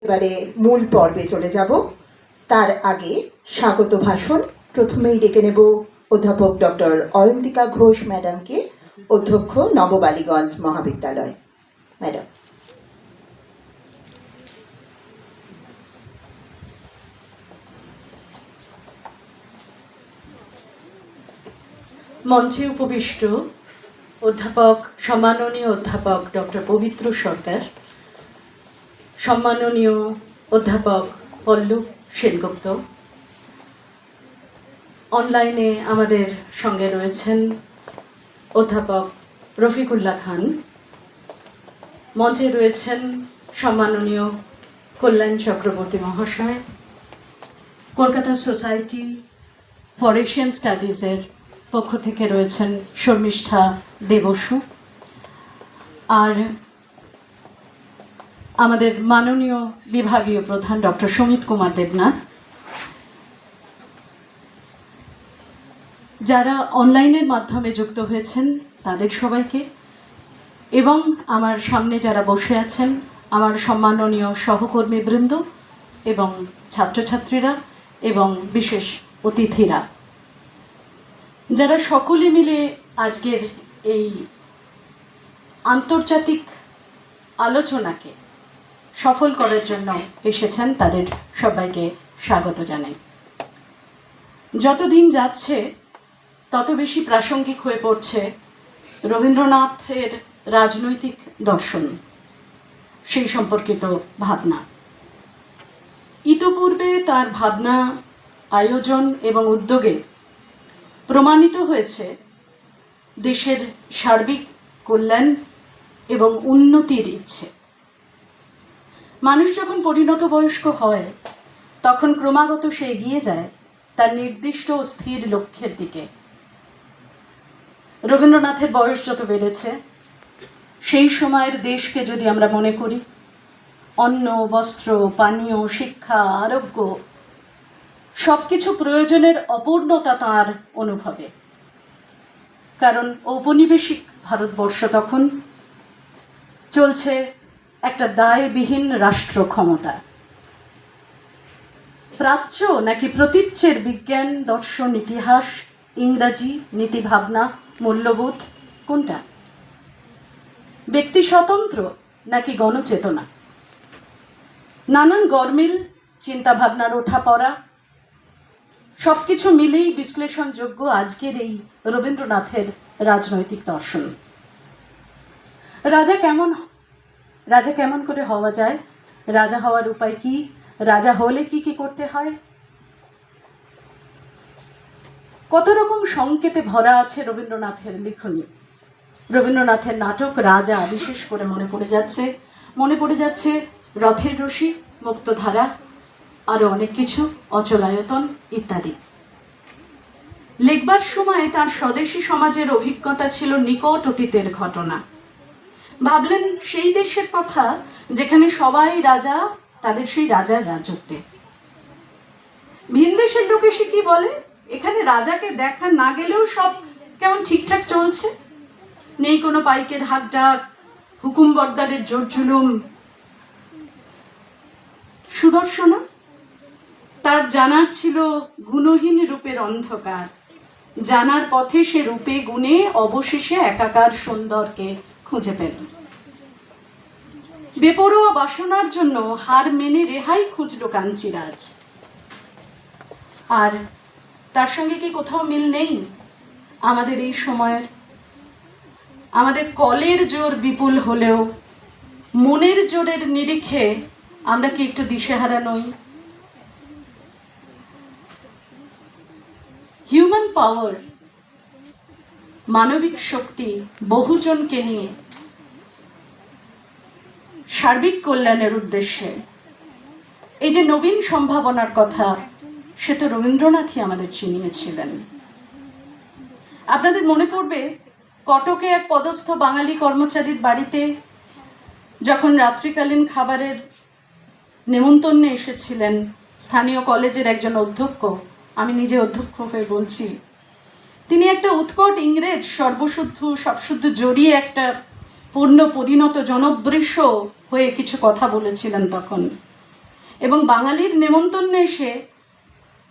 এবারে মূল পর্বে চলে যাব। তার আগে স্বাগত ভাষণ প্রথমেই ডেকে নেব অধ্যাপক ডক্টর অয়ন্তিকা ঘোষ ম্যাডামকে, অধ্যক্ষ নববালিগঞ্জ মহাবিদ্যালয়। ম্যাডাম। মঞ্চে উপবিষ্ট অধ্যাপক, সম্মাননীয় অধ্যাপক ডক্টর পবিত্র সরকার, সম্মাননীয় অধ্যাপক পল্লব সেনগুপ্ত, অনলাইনে আমাদের সঙ্গে রয়েছেন অধ্যাপক রফিকুল্লাহ খান, মঞ্চে রয়েছেন সম্মাননীয় কল্যাণ চক্রবর্তী মহাশয়, কলকাতা সোসাইটি ফর এশিয়ান স্টাডিজের পক্ষ থেকে রয়েছেন শর্মিষ্ঠা দেবসু, আর আমাদের মাননীয় বিভাগীয় প্রধান ডক্টর সুমিত কুমার দেবনাথ। যারা অনলাইনের মাধ্যমে যুক্ত হয়েছেন তাদের সবাইকে, এবং আমার সামনে যারা বসে আছেন আমার সম্মাননীয় সহকর্মীবৃন্দ এবং ছাত্রছাত্রীরা এবং বিশেষ অতিথিরা, যারা সকলে মিলে আজকের এই আন্তর্জাতিক আলোচনাকে সফল করার জন্য এসেছেন, তাদের সবাইকে স্বাগত জানাই। যতদিন যাচ্ছে তত বেশি প্রাসঙ্গিক হয়ে পড়ছে রবীন্দ্রনাথের রাজনৈতিক দর্শন, সেই সম্পর্কিত ভাবনা। ইতোপূর্বে তার ভাবনা, আয়োজন এবং উদ্যোগে প্রমাণিত হয়েছে দেশের সার্বিক কল্যাণ এবং উন্নতির ইচ্ছে। মানুষ যখন পরিণত বয়স্ক হয় তখন ক্রমাগত সে এগিয়ে যায় তার নির্দিষ্ট ও স্থির লক্ষ্যের দিকে। রবীন্দ্রনাথের বয়স যত বেড়েছে, সেই সময়ের দেশকে যদি আমরা মনে করি, অন্ন, বস্ত্র, পানীয়, শিক্ষা, আরোগ্য সবকিছু প্রয়োজনের অপূর্ণতা তাঁর অনুভবে। কারণ ঔপনিবেশিক ভারতবর্ষ তখন চলছে একটা দায়বিহীন রাষ্ট্র ক্ষমতা। প্রাচ্য নাকি প্রতীচ্যের বিজ্ঞান, দর্শন, ইতিহাস, ইংরাজি, নীতিভাবনা, মূল্যবোধ কোনটা? ব্যক্তি স্বতন্ত্র নাকি গণচেতনা? নানান গরমিল চিন্তাভাবনার ওঠা পড়া সবকিছু মিলেই বিশ্লেষণযোগ্য আজকের এই রবীন্দ্রনাথের রাজনৈতিক দর্শন। রাজা কেমন করে হওয়া যায়? রাজা হওয়ার উপায় কি? রাজা হলে কি কি করতে হয়? কত রকম সংকেতে ভরা আছে রবীন্দ্রনাথের লিখনী। রবীন্দ্রনাথের নাটক রাজা বিশেষ করে মনে পড়ে যাচ্ছে রথের রশি, মুক্তধারা, আরো অনেক কিছু, অচলায়তন ইত্যাদি। লিখবার সময় তার স্বদেশী সমাজের অভিজ্ঞতা ছিল নিকট অতীতের ঘটনা। ভাবলেন সেই দেশের কথা যেখানে সবাই রাজা, তাদের সেই রাজার রাজত্বে। ভিন দেশের লোক এসে কি বলে, এখানে রাজাকে দেখা না গেলেও সব কেমন ঠিকঠাক চলছে, নেই কোনো পাইকের হাক ডাক, হুকুম বর্দারের জোর জুলুম। সুদর্শনা, তার জানার ছিল গুণহীন রূপের অন্ধকার, জানার পথে সে রূপে গুণে অবশেষে একাকার সুন্দরকে খুঁজে পেল। বেপরোয়া বাসনার জন্য হার মেনে রেহাই খুঁজল কাঞ্চিরাজ। আর তার সঙ্গে কি কোথাও মিল নেই আমাদের এই সময়ের? আমাদের কলের জোর বিপুল হলেও মনের জোরের নিরিখে আমরা কি একটু দিশেহারা নই? হিউম্যান পাওয়ার, মানবিক শক্তি, বহুজনকে নিয়ে সার্বিক কল্যাণের উদ্দেশ্যে এই যে নবীন সম্ভাবনার কথা, সে তো রবীন্দ্রনাথই আমাদের চিনিয়েছিলেন। আপনাদের মনে পড়বে কটকে এক পদস্থ বাঙালি কর্মচারীর বাড়িতে যখন রাত্রিকালীন খাবারের নেমন্তন্নে এসেছিলেন স্থানীয় কলেজের একজন অধ্যক্ষ, আমি নিজে অধ্যক্ষ হয়ে বলছি, তিনি একটা উৎকট ইংরেজ সবশুদ্ধ জড়িয়ে একটা পূর্ণ পরিণত জনবৃষ হয়ে কিছু কথা বলেছিলেন তখন। এবং বাঙালির নেমন্তন্নে এসে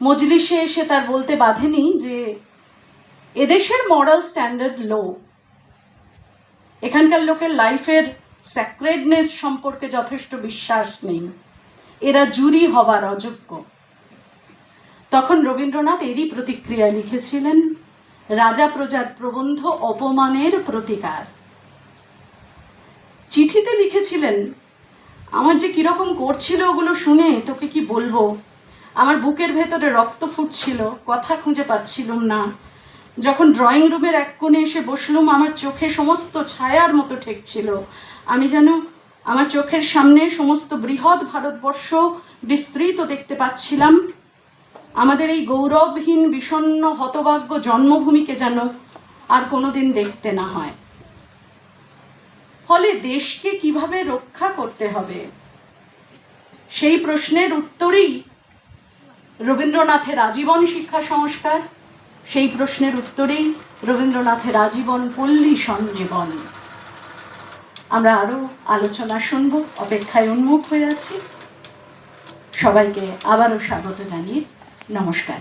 মজলিসে এসে তার বলতে বাধেনি যে এদেশের মরাল স্ট্যান্ডার্ড লো, এখানকার লোকের লাইফের স্যাক্রেডনেস সম্পর্কে যথেষ্ট বিশ্বাস নেই, এরা জুরি হবার অযোগ্য। তখন রবীন্দ্রনাথ এরই প্রতিক্রিয়া লিখেছিলেন রাজা প্রজার প্রবন্ধ অপমানের প্রতিকার। চিঠিতে লিখেছিলেন, আমার যে কিরকম করছিল ওগুলো শুনে তোকে কি বলবো, আমার বুকের ভেতরে রক্ত ফুটছিল, কথা খুঁজে পাচ্ছিলুম না। যখন ড্রয়িং রুমের এক কোণে এসে বসলুম আমার চোখে সমস্ত ছায়ার মতো ঠেকছিল, আমি যেন আমার চোখের সামনে সমস্ত বৃহৎ ভারতবর্ষ বিস্তৃত দেখতে পাচ্ছিলাম। আমাদের এই গৌরবহীন বিষণ্ণ হতভাগ্য জন্মভূমিকে যেন আর কোনোদিন দেখতে না হয়। ফলে দেশকে কিভাবে রক্ষা করতে হবে সেই প্রশ্নের উত্তরেই রবীন্দ্রনাথের আজীবন শিক্ষা সংস্কার, সেই প্রশ্নের উত্তরেই রবীন্দ্রনাথের আজীবন পল্লী সঞ্জীবন। আমরা আরো আলোচনা শুনব, অপেক্ষায় উন্মুখ হয়ে আছি। সবাইকে আবারও স্বাগত জানিয়ে নমস্কার।